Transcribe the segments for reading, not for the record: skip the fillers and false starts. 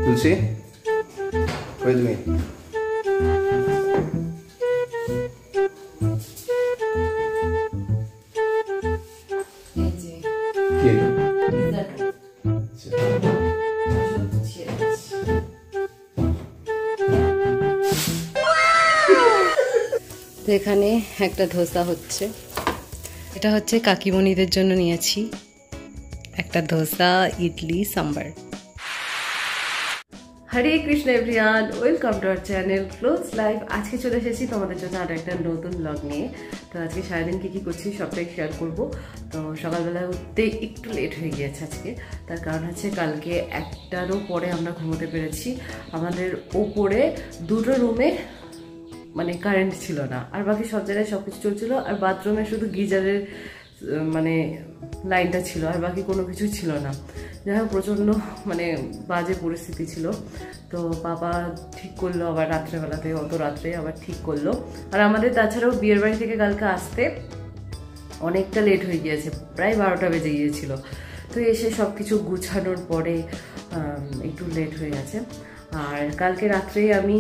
তুলসী কই তুমি? তো এখানে একটা ধোসা হচ্ছে, এটা হচ্ছে কাকিমণিদের জন্য নিয়েছি একটা dosa, idli, sambar. Hare Krishna everyone, welcome to our channel close life. আজকে চলে এসেছি তোমাদের জন্য আর একটা নতুন ব্লগ নিয়ে। তো আজকে সারাদিন কী কী করছি সবটাই শেয়ার করব। তো সকালবেলা উঠতে একটু লেট হয়ে গিয়েছে আজকে, তার কারণ হচ্ছে কালকে 1টারও পরে আমরা ঘুমোতে পেরেছি। আমাদের ওপরে দুটো রুমে মানে কারেন্ট ছিল না, আর বাকি সব জায়গায় সব কিছু চলছিল, আর বাথরুমে শুধু গিজারের মানে লাইনটা ছিল, আর বাকি কোনো কিছু ছিল না। যাই হোক, প্রচণ্ড মানে বাজে পরিস্থিতি ছিল। তো বাবা ঠিক করলো আবার রাত্রেবেলাতে, অত রাত্রে আবার ঠিক করলো। আর আমাদের তাছাড়াও বিয়ের বাড়ি থেকে কালকে আসতে অনেকটা লেট হয়ে গিয়েছে, প্রায় 12টা বেজে গিয়েছিল। তো এসে সব কিছু গুছানোর পরে একটু লেট হয়ে গেছে। আর কালকে রাত্রেই আমি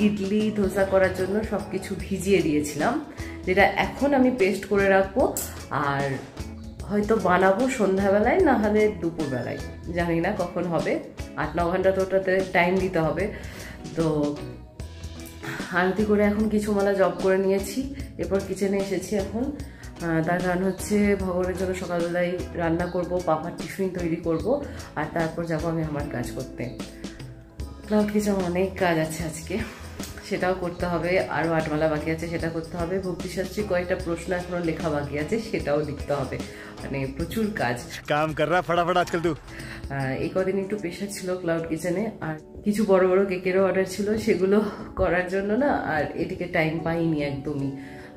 ইডলি ধোসা করার জন্য সব কিছু ভিজিয়ে দিয়েছিলাম, যেটা এখন আমি পেস্ট করে রাখবো। আর হয়তো বানাবো সন্ধ্যাবেলায়, না হলে দুপুরবেলায়, জানি না কখন হবে। 8-9 ঘন্টা তো ওটাতে টাইম দিতে হবে। তো আরতি করে এখন কিছু মালা জব করে নিয়েছি, এরপর কিচেনে এসেছি এখন। তার কারণ হচ্ছে ভগবানের জন্য সকালবেলায় রান্না করব, পাপার টিফিন তৈরি করব, আর তারপর যাবো আমি আমার কাজ করতে। ক্লাউড কিচেনে অনেক কাজ আছে আজকে, সেটাও করতে হবে। আরও 8 মালা বাকি আছে, সেটা করতে হবে। ভক্তিশাস্ত্রী কয়েকটা প্রশ্ন এখনো লেখা বাকি আছে, সেটাও লিখতে হবে। মানে প্রচুর কাজ, কাম কর রা ফটাফট আজকাল। তো এই কদিন একটু প্রেশার ছিল ক্লাউড কিচেনে, আর কিছু বড় বড় কেকেরও অর্ডার ছিল, সেগুলো করার জন্য না আর এদিকে টাইম পাইনি একদমই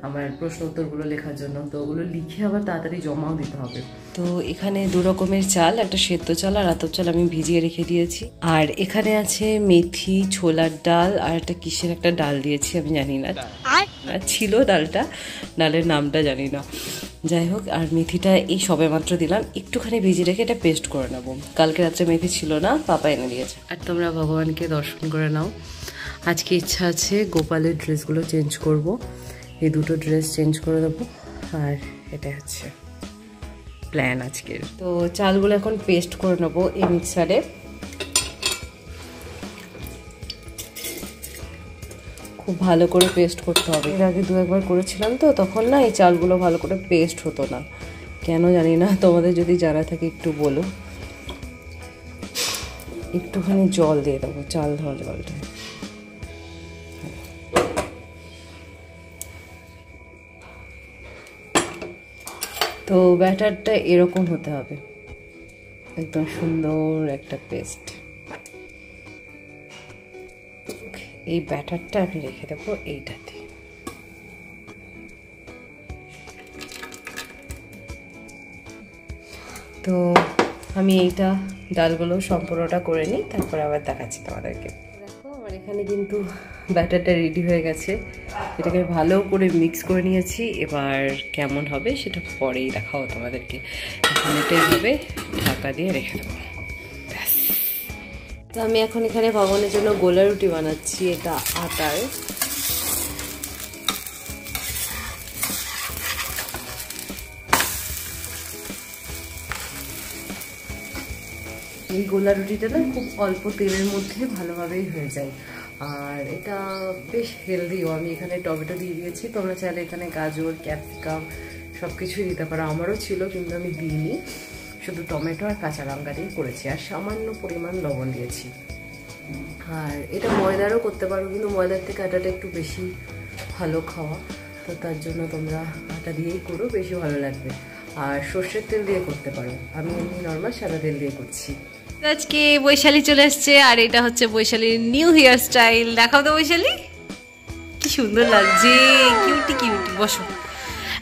আমার প্রশ্ন উত্তরগুলো লেখার জন্য। তো ওগুলো লিখে আবার তাড়াতাড়ি জমাও দিতে হবে। তো এখানে 2 রকমের চাল, একটা সেদ্ধ চাল আর আতপ চাল আমি ভিজিয়ে রেখে দিয়েছি। আর এখানে আছে মেথি, ছোলার ডাল, আর একটা কিসের একটা ডাল দিয়েছি আমি জানি না, ছিল ডালটা, ডালের নামটা জানি না। যাই হোক, আর মেথিটা এই সবে মাত্র দিলাম, একটুখানি ভিজিয়ে রেখে এটা পেস্ট করে নেবো। কালকে রাত্রে মেথি ছিল না, পাপা এনে দিয়েছে। আর তোমরা ভগবানকে দর্শন করে নাও। আজকে ইচ্ছা আছে গোপালের ড্রেসগুলো চেঞ্জ করব, এই 2টো ড্রেস চেঞ্জ করে দেবো। আর এটা হচ্ছে প্ল্যান আজকের। তো চালগুলো এখন পেস্ট করে নেবো এই মিক্সারে। খুব ভালো করে পেস্ট করতে হবে। এর আগে 2-1 করেছিলাম, তো তখন না এই চালগুলো ভালো করে পেস্ট হতো না, কেন জানি না। তোমাদের যদি জানা থাকে একটু বলো। একটুখানি জল দিয়ে দেবো, চাল ধোয়া জলটা। তো ব্যাটারটা এরকম হতে হবে, একদম সুন্দর একটা পেস্ট। এই ব্যাটারটা আমি রেখে দেবো এইটাতে। তো আমি এইটা ডালগুলো সম্পূর্ণটা করে নিই, তারপরে আবার দেখাচ্ছি তোমাদেরকে। দেখো আমার এখানে কিন্তু ব্যাটারটা রেডি হয়ে গেছে, এটাকে ভালো করে মিক্স করে নিয়েছি। এবার কেমন হবে সেটা পরেই দেখাও তোমাদেরকে। এখন এটা এইভাবে ঢাকা দিয়ে রেখে দেবো। তো আমি এখন এখানে ভগবানের জন্য গোলা রুটি বানাচ্ছি, এটা আটার। এই গোলা রুটিটা না খুব অল্প তেলের মধ্যে ভালোভাবেই হয়ে যায়, আর এটা বেশ হেলদিও। আমি এখানে টমেটো দিয়ে দিয়েছি, তোমরা চাইলে এখানে গাজর, ক্যাপসিকাম সব কিছুই দিতে পারো। আমারও ছিল কিন্তু আমি দিইনি, শুধু টমেটো আর কাঁচা লঙ্কা দিয়ে করেছি, আর সামান্য পরিমাণ লবণ দিয়েছি। আর এটা ময়দারও করতে পারো, কিন্তু ময়দার থেকে আটাটা একটু বেশি ভালো খাওয়া, তো তার জন্য তোমরা আটা দিয়েই করো, বেশি ভালো লাগবে। আর সর্ষের তেল দিয়ে করতে পারো, আমি এমনি নর্মাল সাদা তেল দিয়ে করছি। আজকে বৈশালী চলে আসছে, আর এটা হচ্ছে বৈশালীর নিউ হেয়ার স্টাইল। দেখাও তো বৈশালী, কি সুন্দর লাগছে, কিউটি কিউটি। বসো,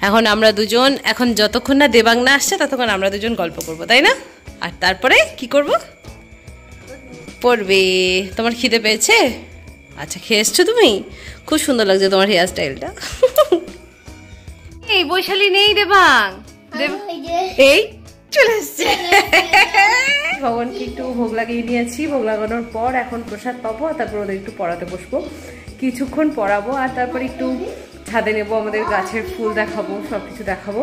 এখন আমরা দুজন, এখন যতক্ষণ না দেবাংনা আসছে ততক্ষণ আমরা দুজন গল্প করব, তাই না? আর তারপরে কি করব? পড়বে। তোমার খিদে পেয়েছে? আচ্ছা, খেয়ে এসছো তুমি? খুব সুন্দর লাগছে তোমার হেয়ার স্টাইলটা। এই বৈশালী নেই দেবাং, এই চলে এসছে। ভগবানকে একটু ভোগ লাগিয়ে নিয়েছি। ভোগ লাগানোর পর এখন প্রসাদ পাবো, আর তারপর ওদের একটু পড়াতে বসবো, কিছুক্ষণ পড়াবো, আর তারপর একটু ছাদে নেবো, আমাদের গাছের ফুল দেখাবো, সব কিছু দেখাবো।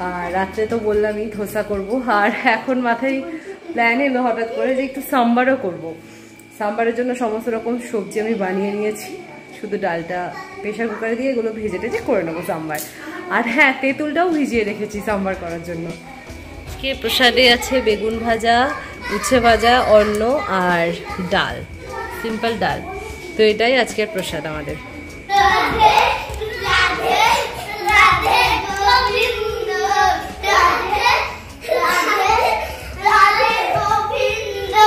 আর রাত্রে তো বললামই ধোসা করব। আর এখন মাথায় প্ল্যান এলো হঠাৎ করে যে একটু সাম্বারও করব। সাম্বারের জন্য সমস্ত রকম সবজি আমি বানিয়ে নিয়েছি, শুধু ডালটা প্রেশার কুকারে দিয়ে এগুলো ভেজে টেজে করে নেবো সাম্বার। আর হ্যাঁ, তেঁতুলটাও ভিজিয়ে রেখেছি সাম্বার করার জন্য। আজকে প্রসাদে আছে বেগুন ভাজা, উচ্ছে ভাজা, অন্ন আর ডাল, সিম্পল ডাল। তো এটাই আজকের প্রসাদ আমাদের।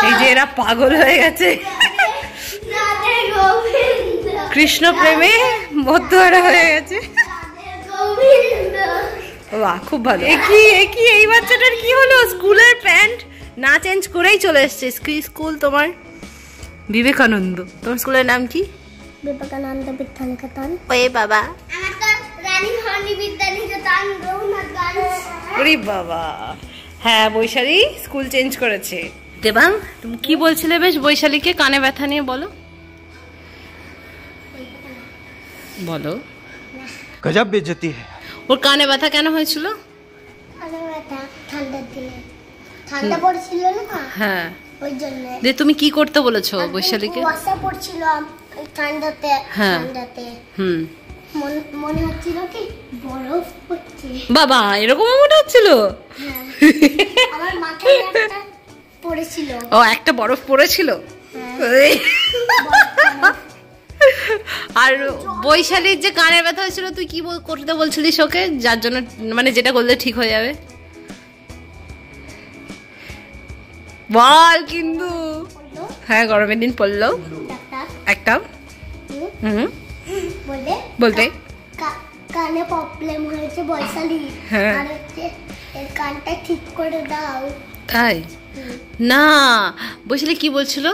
এই যে এরা পাগল হয়ে গেছে, কৃষ্ণ প্রেমে মধ্যরা হয়ে গেছে। বাহ, খুব ভালো। এই বাচ্চাটার কি হলো? স্কুলের প্যান্ট না চেঞ্জ করেই চলে এসছে। স্কুল তোমার বিবেকানন্দ, তোমার স্কুলের নাম কি? বিবেকানন্দ বিদ্যানিকেতন। ওয়ে বাবা, আমার তো রানীহরণী বিদ্যানিকেতন রঘুনাথগঞ্জ। ওরে বাবা, হ্যাঁ বৈশালী স্কুল চেঞ্জ করেছে। দেবাং, তুমি কি বলছিলে বেশ বৈশালীকে কানে ব্যথা নিয়ে? বলো বলো। गजब बेइज्जती है। ওর কানে ব্যথা কেন হয়েছিল? ঠান্ডার দিনে ঠান্ডা পড়ছিল না, হ্যাঁ ওই জন্য। যে তুমি কি করতে বলেছো বৈশালীকে? কুয়াশা পড়ছিল ঠান্ডাতে। হ্যাঁ। ঠান্ডাতে মনে হচ্ছিল কি বরফ পড়ছে। বাবা, এরকম মনে হচ্ছিল? হ্যাঁ, আমার মাথায় একটা পড়েছিল। ও, একটা বরফ পড়েছিল। হ্যাঁ। আর বৈশালীর যে কানের ব্যথা হয়েছিল, তুই কি করতে বলছিলিস ওকে, যার জন্য মানে যেটা করলে ঠিক হয়ে যাবে? বল কিন্তু। হ্যাঁ, গরমের দিন পড়লো একটা বলতে কানে প্রবলেম হয়েছে বৈশালী। হ্যাঁ, আর এর কানটা ঠিক করে দাও। তাই না, বৈশালী কি বলছিল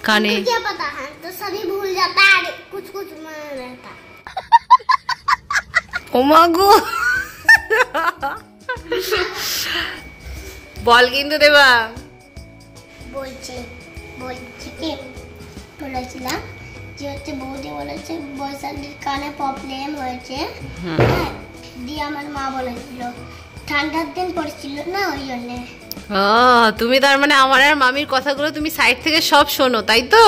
কানে? क्या पता है, तो सभी भूल जाता है, कुछ कुछ मन रहता। ও মা গো, বল কিন্তু দেবা। বলছি কি বলেছিলাম যে হচ্ছে বৌদি বলেছে বৈশালীর কানে প্রবলেম হয়েছে। হ্যাঁ, দিয়ে আমার মা বলেছিল ঠান্ডার দিন পড়ছিল না, ওই জন্যে। তুমি তার মানে আমার আর মামির কথাগুলো তুমি সাইড থেকে সব শোনো, তাই তো?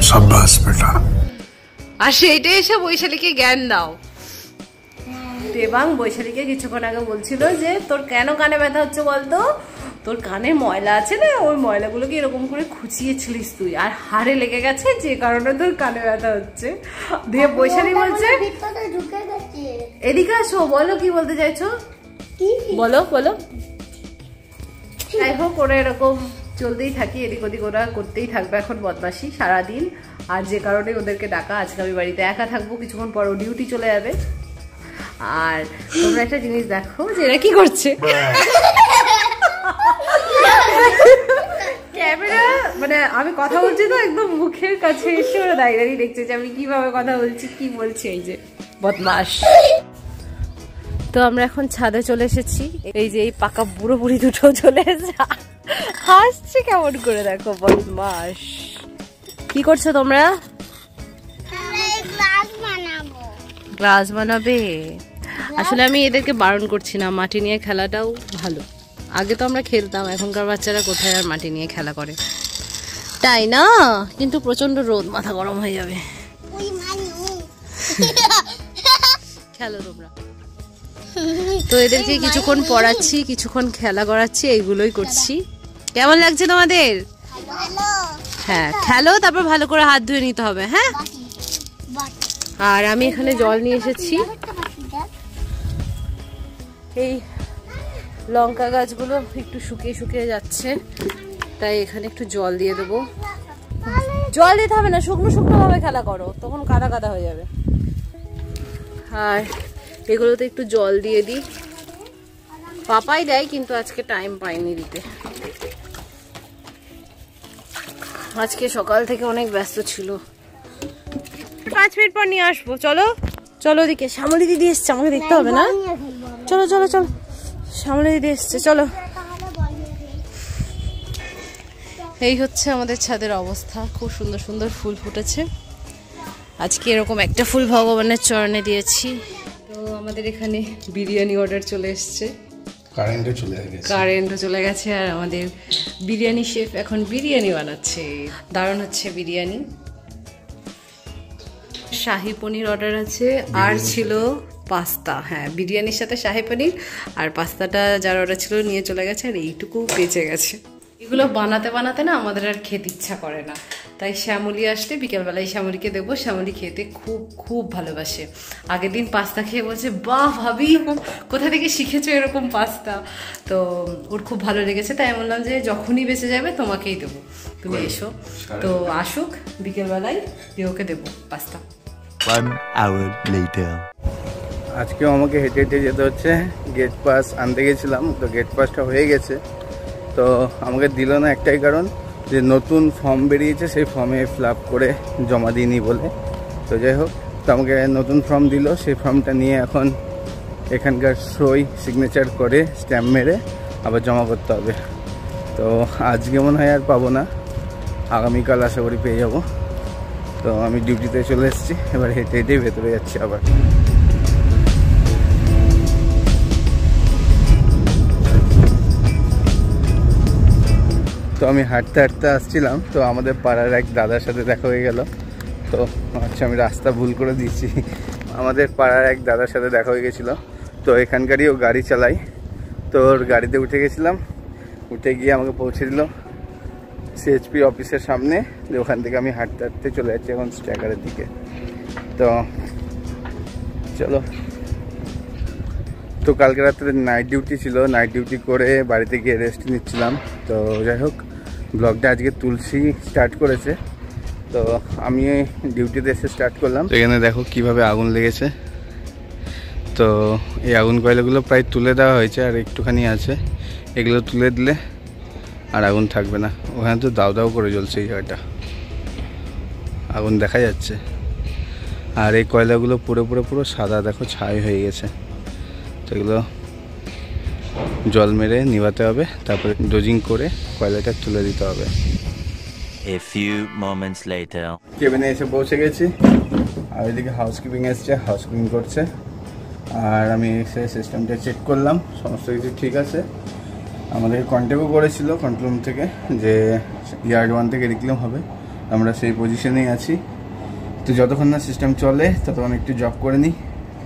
शाबाश बेटा। আর সেইটাই এসে বৈশালীকে জ্ঞান দাও। দেবাং বৈশালীকে কিছুক্ষণ আগে বলছিল যে তোর কেন কানে ব্যথা হচ্ছে বলতো? তোর কানে ময়লা আছে না, ওই ময়লাগুলোকে এরকম করে খুঁচিয়েছিলিস তুই, আর হাড়ে লেগে গেছে, যে কারণে তোর কানে ব্যথা হচ্ছে। দিয়ে বৈশালী বলছে এদিকে আসো, বলো কি বলতে চাইছো, বলো বলো। যাই হোক, ওরা এরকম চলতেই থাকি, এদিক ওদিক ওরা করতেই থাকবে এখন বদমাশি সারাদিন। আর যে কারণে ওদেরকে ডাকা, আজকে আমি বাড়িতে একা থাকবো, কিছুক্ষণ পর ডিউটি চলে যাবে। আর তোমরা একটা জিনিস দেখো যে এরা কি করছে। ক্যামেরা মানে আমি কথা বলছি তো একদম মুখের কাছে এসে ওরা দাঁড়িয়ে দাঁড়িয়ে দেখছে যে আমি কিভাবে কথা বলছি, কি বলছি। এই যে বদমাশ। তো আমরা এখন ছাদে চলে এসেছি। এই যে এই পাকা বুড়ো বুড়ি দুটো চলে এসেছে, হাসছে কেমন করে, দেখো বদমাশ। কি করছো তোমরা? গ্লাস বানাবে? আসলে আমি এদেরকে বারণ করছি না, মাটি নিয়ে খেলাটাও ভালো। আগে তো আমরা খেলতাম, এখনকার বাচ্চারা কোথায় আর মাটি নিয়ে খেলা করে, তাই না? কিন্তু প্রচন্ড রোদ, মাথা গরম হয়ে যাবে। খেলো তোমরা। তো এদেরকে কিছুক্ষণ পড়াচ্ছি, কিছুক্ষণ খেলা করাচ্ছি, এইগুলোই করছি। কেমন লাগছে তোমাদের? হ্যাঁ, খেলো, তারপর ভালো করে হাত ধুয়ে নিতে হবে। হ্যাঁ, আর আমি এখানে জল নিয়ে এসেছি। এই লঙ্কা গাছগুলো একটু শুকিয়ে শুকিয়ে যাচ্ছে, তাই এখানে একটু জল দিয়ে দেবো। জল দিতে হবে না, শুকনো শুকনো ভাবে খেলা করো, তখন কাদা কাদা হয়ে যাবে। আর এগুলোতে একটু জল দিয়ে দিই। পাপাই দেয়, কিন্তু আজকে টাইম পাইনি দিতে। আজকে সকাল থেকে অনেক ব্যস্ত ছিল। 5 মিনিট পর নিয়ে আসবো। চলো চলো, ওদিকে শ্যামলী দিদি এসছে, আমাকে দেখতে হবে না? চলো চলো চলো, শ্যামলী দিদি এসছে, চলো। এই হচ্ছে আমাদের ছাদের অবস্থা, খুব সুন্দর সুন্দর ফুল ফুটেছে। আজকে এরকম একটা ফুল ভগবানের চরণে দিয়েছি। তো আমাদের এখানে বিরিয়ানি অর্ডার চলে এসছে, কারেন্টও চলে গেছে, আর আমাদের বিরিয়ানি শেফ এখন বিরিয়ানি বানাচ্ছে। দারুণ হচ্ছে বিরিয়ানি। শাহি পনির অর্ডার আছে, আর ছিল পাস্তা। হ্যাঁ, বিরিয়ানির সাথে শাহি পনির আর পাস্তাটা যার অর্ডার ছিল নিয়ে চলে গেছে, আর এইটুকু বেঁচে গেছে। এগুলো বানাতে বানাতে না আমাদের আর খেতে ইচ্ছা করে না, তাই শ্যামলী আসলে বিকেলবেলায় শ্যামলীকে দেবো। শ্যামলী খেতে খুব খুব ভালোবাসে। আগের দিন পাস্তা খেয়ে বলছে, বাহ ভাবি কোথা থেকে শিখেছো এরকম পাস্তা। তো ওর খুব ভালো লেগেছে, তাই বললাম যে যখনই বেঁচে যাবে তোমাকেই দেবো, তুমি এসো। তো আসুক বিকেলবেলায়, দিয়ে ওকে দেবো পাস্তা। 1 hour later. আজকেও আমাকে হেঁটে হেঁটে যেতে হচ্ছে। গেট পাস আনতে গেছিলাম, তো গেট পাসটা হয়ে গেছে, তো আমাকে দিল না একটাই কারণ যে নতুন ফর্ম বেরিয়েছে, সেই ফর্মে ফিল আপ করে জমা দিইনি বলে। তো যাই হোক, তো আমাকে নতুন ফর্ম দিল, সেই ফর্মটা নিয়ে এখন এখানকার সই সিগনেচার করে স্ট্যাম্প মেরে আবার জমা করতে হবে। তো আজকে মনে হয় আর পাবো না, আগামীকাল আশা করি পেয়ে যাব। তো আমি ডিউটিতে চলে এসেছি, এবার হেঁটে হেঁটেই ভেতরে যাচ্ছি আবার। তো আমি হাঁটতে হাঁটতে আসছিলাম, তো আমাদের পাড়ার এক দাদার সাথে দেখা হয়ে গেল। তো আচ্ছা, আমি রাস্তা ভুল করে দিয়েছি। আমাদের পাড়ার এক দাদার সাথে দেখা হয়ে গেছিলো, তো এখানকারই ও গাড়ি চালাই। তো ওর গাড়িতে উঠে গেছিলাম, উঠে গিয়ে আমাকে পৌঁছে দিল সিএইচপি অফিসের সামনে। যে ওখান থেকে আমি হাঁটতে হাঁটতে চলে যাচ্ছি এখন স্ট্যাকারের দিকে। তো চলো। তো কালকে রাত্রে নাইট ডিউটি ছিল, নাইট ডিউটি করে বাড়িতে গিয়ে রেস্ট নিচ্ছিলাম। তো যাই হোক, ব্লগটা আজকে তুলসী স্টার্ট করেছে, তো আমি ডিউটিতে এসে স্টার্ট করলাম। এখানে দেখো কিভাবে আগুন লেগেছে। তো এই আগুন কয়লাগুলো প্রায় তুলে দেওয়া হয়েছে, আর একটুখানি আছে, এগুলো তুলে দিলে আর আগুন থাকবে না। ওখানে তো দাও দাও করে জ্বলছে, এই জায়গাটা আগুন দেখা যাচ্ছে। আর এই কয়লাগুলো পুরো সাদা, দেখো ছাই হয়ে গেছে। তো এগুলো জল মেরে নিভাতে হবে, তারপরে ডোজিং করে কয়লাটা তুলে দিতে হবে। A few moments later. কেবিনে এসে পৌঁছে গেছি, আর ওইদিকে হাউসকিপিং এসছে, হাউসকিপিং করছে। আর আমি এসে সিস্টেমটা চেক করলাম, সমস্ত কিছু ঠিক আছে। আমাদের কন্ট্যাক্টও করেছিল কন্ট্রোল রুম থেকে যে ইয়ার্ড 1 থেকে রিক্লেম হবে, আমরা সেই পজিশনেই আছি। তো যতক্ষণ না সিস্টেম চলে ততক্ষণ একটু জব করে নিই,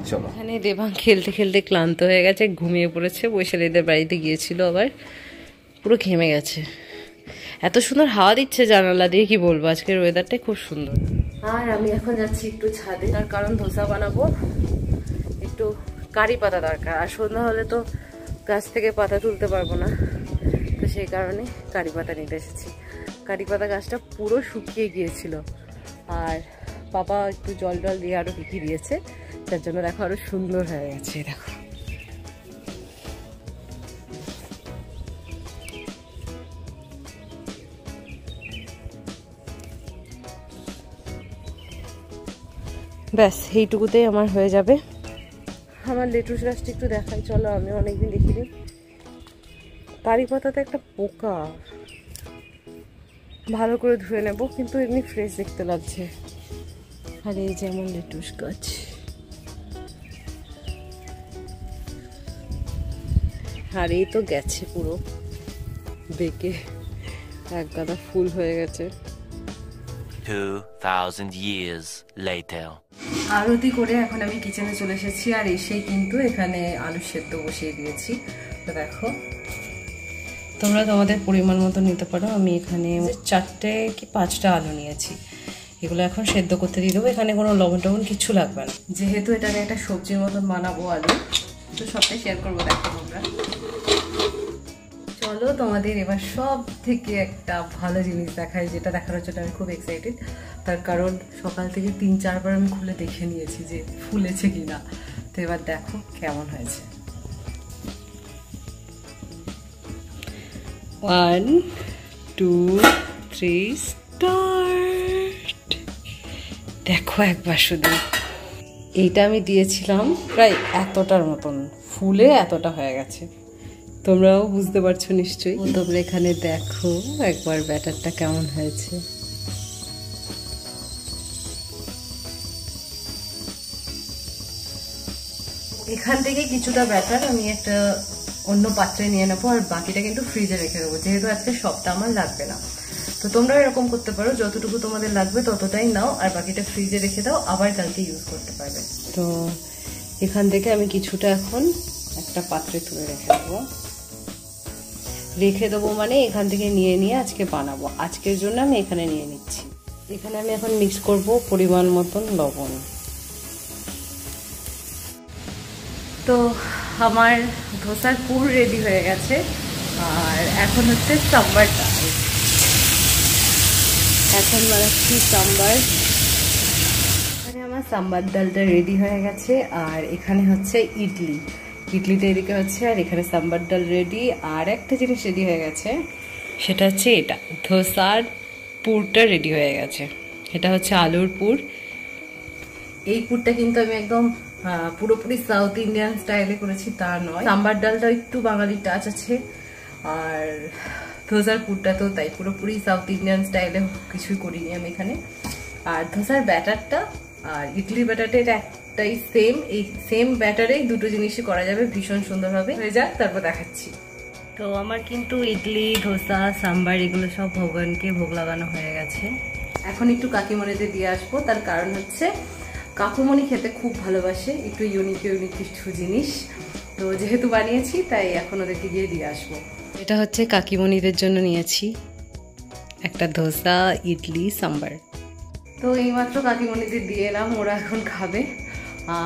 চলো। এখানে দেবাং খেলতে খেলতে ক্লান্ত হয়ে গেছে, ঘুমিয়ে পড়েছে। বৈশালীদের বাড়িতে গিয়েছিল, আবার পুরো ঘেমে গেছে। এত সুন্দর হাওয়া দিচ্ছে জানালা দিয়ে, কি বলবো, আজকের ওয়েদারটাই খুব সুন্দর। আর আমি এখন যাচ্ছি একটু ছাদে, তার কারণ ধোসা বানাবো, একটু কারি পাতা দরকার। আর সন্ধ্যা হলে তো গাছ থেকে পাতা তুলতে পারবো না, তো সেই কারণে কারি পাতা নিতে এসেছি। কারি পাতা গাছটা পুরো শুকিয়ে গিয়েছিল, আর বাবা একটু জল টল দিয়ে আরো কি দিয়েছে, যার জন্য দেখো আরো সুন্দর হয়ে গেছে। দেখো ব্যাস, এইটুকুতেই আমার হয়ে যাবে। আমার লেটুস গাছটা একটু দেখাই, চলো, আমি অনেকদিন দেখিনি। কারি পাতাতে একটা পোকা, ভালো করে ধুয়ে নেব, কিন্তু এমনি ফ্রেশ দেখতে লাগছে। আর এই যে আমার লেটুস গাছ, আর এই তো গেছে পুরো বেঁকে, এক গাদা ফুল হয়ে গেছে। 2000 years later. আরতি করে এখন আমি কিচেনে চলে এসেছি, আর এসেই কিন্তু এখানে আলু সেদ্ধ বসিয়ে দিয়েছি। তো দেখো, তোমরা তোমাদের পরিমাণ মতো নিতে পারো। আমি এখানে 4টে কি 5টা আলু নিয়েছি, এগুলো এখন সেদ্ধ করতে দিয়ে দেবো। এখানে কোনো লবণ টবণ কিছু লাগবে না, যেহেতু এটাকে একটা সবজির মতন বানাবো আলু, তো সবটাই শেয়ার করবো। দেখো তোমরা, চলো তোমাদের এবার সব থেকে একটা ভালো জিনিস দেখাই, যেটা দেখানোর জন্য আমি খুব এক্সাইটেড। তার কারণ সকাল থেকে 3-4 বার আমি খুলে দেখে নিয়েছি যে ফুলেছে কিনা। তো এবার দেখো কেমন হয়েছে। 1 2 3 স্টার্ট। দেখো একবার শুধু, এইটা আমি দিয়েছিলাম প্রায় এতটার মতন, ফুলে এতটা হয়ে গেছে। তোমরাও বুঝতে পারছো নিশ্চয়ই। তোমরা এখানে দেখো একবার ব্যাটারটা কেমন হয়েছে। এখান থেকে কিছুটা ব্যাটার আমি একটা অন্য পাত্রে নিয়ে নেবো, আর বাকিটা কিন্তু ফ্রিজে রেখে দেবো, যেহেতু আজকে সবটা আমার লাগবে না। তো তোমরা এরকম করতে পারো, যতটুকু তোমাদের লাগবে ততটাই নাও, আর বাকিটা ফ্রিজে রেখে দাও, আবার কালকে ইউজ করতে পারবে। তো এখান থেকে আমি কিছুটা এখন একটা পাত্রে তুলে রেখে দেবো মানে এখান থেকে নিয়ে নিয়ে আজকে বানাবো। আজকের জন্য আমি এখানে নিয়ে নিচ্ছি। এখানে আমি এখন মিক্স করব পরিমাণ মতন লবণ। তো আমার ধোসার পুর রেডি হয়ে গেছে, আর এখন হচ্ছে সাম্বারটা। এখন বানাচ্ছি সাম্বার। এখানে আমার সাম্বার ডালটা রেডি হয়ে গেছে, আর এখানে হচ্ছে ইডলিটা এদিকে হচ্ছে, আর এখানে সাম্বার ডাল রেডি। আর একটা জিনিস রেডি হয়ে গেছে, সেটা হচ্ছে এটা ধোসার পুরটা রেডি হয়ে গেছে। এটা হচ্ছে আলুর পুর। এই পুরটা কিন্তু আমি একদম পুরোপুরি সাউথ ইন্ডিয়ান স্টাইলে করেছি তা নয়, সাম্বার ডালটা একটু বাঙালি টাচ আছে, আর ধোসার পুরটা তো তাই পুরোপুরি সাউথ ইন্ডিয়ান স্টাইলে কিছুই করিনি আমি এখানে। আর ধোসার ব্যাটারটা আর ইডলির ব্যাটারটা এটা একটাই সেম, এই সেম ব্যাটারেই দুটো জিনিসই করা যাবে ভীষণ সুন্দরভাবে। হয়ে যাক তারপর দেখাচ্ছি। তো আমার কিন্তু ইডলি ধোসা সাম্বার এগুলো সব ভগবানকে ভোগ লাগানো হয়ে গেছে। এখন একটু কাকিমণিতে দিয়ে আসবো, তার কারণ হচ্ছে কাকুমণি খেতে খুব ভালোবাসে একটু ইউনিক কিছু জিনিস, তো যেহেতু বানিয়েছি তাই এখন ওদেরকে গিয়ে দিয়ে আসবো। এটা হচ্ছে কাকিমণিদের জন্য নিয়েছি একটা ধোসা ইডলি সাম্বার। তো এইমাত্র কাকিমণিদের দিয়ে এলাম, ওরা এখন খাবে,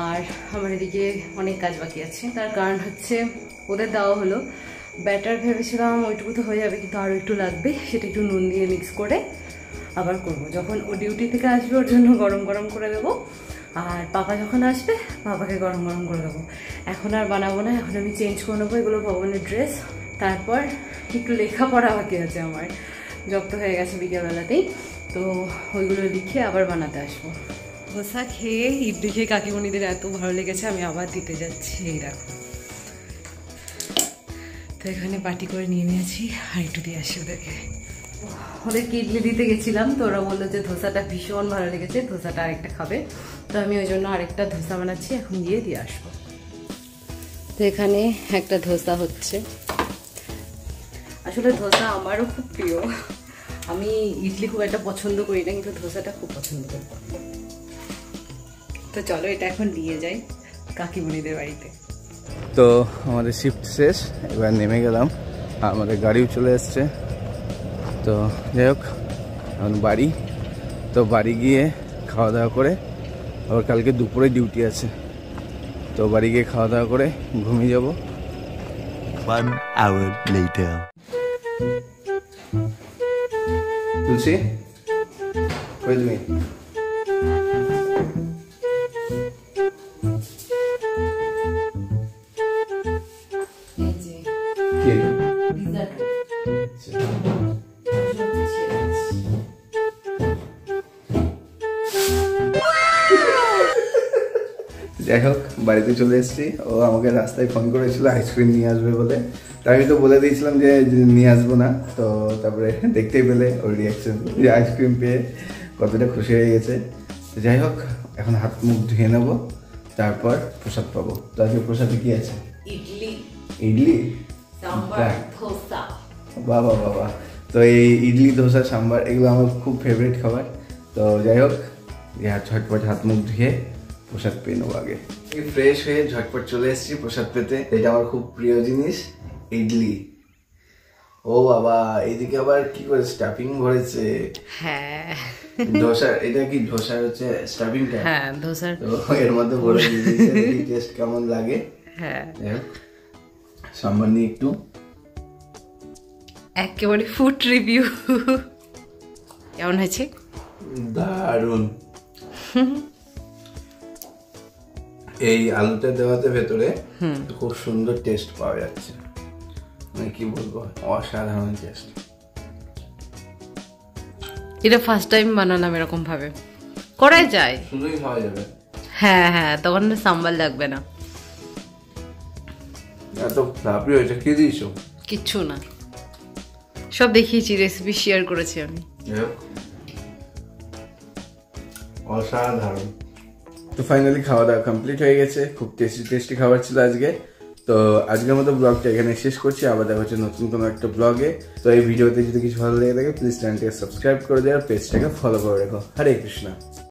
আর আমার এদিকে অনেক কাজ বাকি আছে। তার কারণ হচ্ছে ওদের দেওয়া হলো ব্যাটার, ভেবেছিলাম ওইটুকু তো হয়ে যাবে, কিন্তু আরও একটু লাগবে, সেটা একটু নুন দিয়ে মিক্স করে আবার করব। যখন ও ডিউটি থেকে আসবে ওর জন্য গরম গরম করে দেবো, আর পাপা যখন আসবে পাপাকে গরম গরম করে দেবো। এখন আর বানাবো না, এখন আমি চেঞ্জ করে নেবো এগুলো ভগবানের ড্রেস। তারপর একটু লেখাপড়া বাকি আছে আমার, জব্দ হয়ে গেছে বিকেলবেলাতেই, তো ওইগুলো লিখে আবার বানাতে আসবো। ধোসা খেয়ে ইডলি খেয়ে কাকিমণিদের এত ভালো লেগেছে, আমি আবার দিতে যাচ্ছি। এই দেখো, তো এখানে পার্টি করে নিয়ে নিয়েছি, আর একটু দিয়ে আসি ওদেরকে। ওদেরকে ইডলি দিতে গেছিলাম, তো ওরা বললো যে ধোসাটা ভীষণ ভালো লেগেছে, ধোসাটা আরেকটা খাবে, তো আমি ওই জন্য আরেকটা ধোসা বানাচ্ছি, এখন গিয়ে দিয়ে আসবো। তো এখানে একটা ধোসা হচ্ছে। আসলে ধোসা আমারও খুব প্রিয়, আমি ইডলি খুব একটা পছন্দ করি না, কিন্তু ধোসাটা খুব পছন্দ করি। তো চলো এটা এখন নিয়ে যাই কাকিমণিদের বাড়িতে। তো আমাদের শিফট শেষ, এবার নেমে গেলাম, আমাদের গাড়িও চলে এসছে। তো যাই হোক এখন বাড়ি, তো বাড়ি গিয়ে খাওয়া দাওয়া করে আবার কালকে দুপুরে ডিউটি আছে, তো বাড়ি গিয়ে খাওয়া দাওয়া করে ঘুমিয়ে যাব। 1 hour later. তুলসী কই তুমি? যাই হোক বাড়িতে চলে এসেছি, ও আমাকে রাস্তায় ফোন করেছিল আইসক্রিম নিয়ে আসবে বলে, তাই আমি তো বলে দিয়েছিলাম যে নিয়ে আসবো না। তো তারপরে দেখতেই পেলে ওর রিয়াকশন, যে আইসক্রিম পেয়ে কতটা খুশি হয়ে গেছে। তো যাই হোক এখন হাত মুখ ধুয়ে নেবো, তারপর প্রসাদ পাবো। তো আজকে প্রসাদে কি আছে? ইডলি সাম্বার ধোসা। বাবা বাবা, তো এই ইডলি ধোসা সাম্বার এগুলো আমার খুব ফেভারিট খাবার। তো যাই হোক ঝটপট হাত মুখ ধুয়ে প্রসাদ পেয়ে নেবো। আগে ফ্রেশ হয়ে ঝটপট চলে এসেছি প্রসাদ পেতে। এটা আমার খুব প্রিয় জিনিস ইডলি। ও বাবা, এইদিকে আবার কি করে স্টাফিং ভরেছে। হ্যাঁ ধোসা, এটা কি ধোসা হচ্ছে স্টাফিংটা? হ্যাঁ ধোসার, তো এর মধ্যে ভরে দিয়েছে, দেখি টেস্ট কেমন লাগে। হ্যাঁ সাম্বার নিয়ে একটু একেবারে ফুড রিভিউ। কেমন হয়েছে? দারুণ। এই আলুটা দেওয়াতে ভেতরে খুব সুন্দর টেস্ট পাওয়া যাচ্ছে, মানে কি বলবো, অসাধারণ টেস্ট। এটা ফার্স্ট টাইম বানালাম এরকম ভাবে, করাই যায়, শুধুই খাওয়া যাবে। হ্যাঁ হ্যাঁ, তখন সাম্বার লাগবে না। এত ফ্লাফি হয়েছে, কি দিয়েছো? কিচ্ছু না, সব দেখিয়েছি, রেসিপি শেয়ার করেছি আমি। অসাধারণ। তো ফাইনালি খাওয়া দাওয়া কমপ্লিট হয়ে গেছে, খুব টেস্টি টেস্টি খাবার ছিল আজকে। তো আজকের মতো ব্লগটা এখানে শেষ করছি, আবার দেখা হচ্ছে নতুন কোনো একটা ব্লগে। তো এই ভিডিওতে যদি কিছু ভালো লেগে থাকে প্লিজ চ্যানেলটাকে সাবস্ক্রাইব করে দেওয়ার, পেজটাকে ফলো করে রেখো। হরে কৃষ্ণা।